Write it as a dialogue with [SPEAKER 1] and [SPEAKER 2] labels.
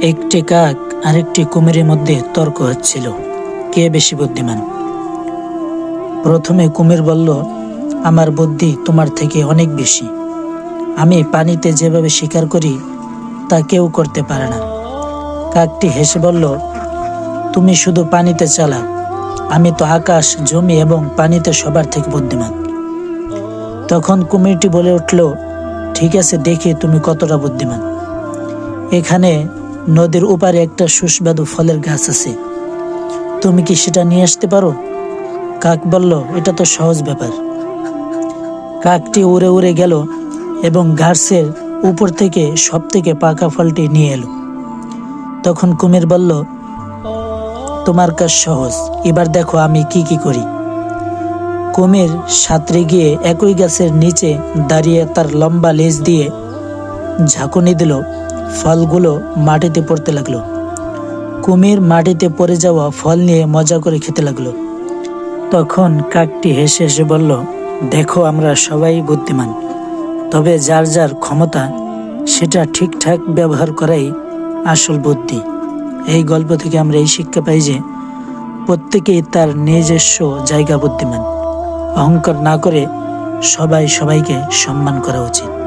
[SPEAKER 1] একটি কাক আরেকটি কুমিরের মধ্যে তর্ক হচ্ছিল, কে বেশি বুদ্ধিমান। প্রথমে কুমির বলল, আমার বুদ্ধি তোমার থেকে অনেক বেশি। আমি পানিতে যেভাবে শিকার করি তা কেউ করতে পারে না। কাকটি হেসে বলল, তুমি শুধু পানিতে চালাক, আমি তো আকাশ, জমি এবং পানিতে সবার থেকে বুদ্ধিমান। তখন কুমিরটি বলে উঠল, ঠিক আছে, দেখি তুমি কতটা বুদ্ধিমান। এখানে নদীর ওপারে একটা সুস্বাদু ফলের গাছ আছে, তুমি কি সেটা নিয়ে আসতে পারো? কাক বলল, এটা তো সহজ ব্যাপার। কাকটি উড়ে উড়ে গেল এবং গাছের উপর থেকে সব থেকে পাকা ফলটি নিয়ে এলো। তখন কুমির বলল, তোমার কাজ সহজ, এবার দেখো আমি কি কি করি। কুমির সাঁতরে গিয়ে একই গাছের নিচে দাঁড়িয়ে তার লম্বা লেজ দিয়ে ঝাঁকুনি দিল। ফলগুলো মাটিতে পড়তে লাগলো। কুমির মাটিতে পড়ে যাওয়া ফল নিয়ে মজা করে খেতে লাগলো। তখন কাকটি হেসে হেসে বলল, দেখো, আমরা সবাই বুদ্ধিমান, তবে যার যার ক্ষমতা সেটা ঠিকঠাক ব্যবহার করাই আসল বুদ্ধি। এই গল্প থেকে আমরা এই শিক্ষা পাই যে প্রত্যেকেই তার নিজস্ব জায়গা বুদ্ধিমান। অহংকার না করে সবাই সবাইকে সম্মান করা উচিত।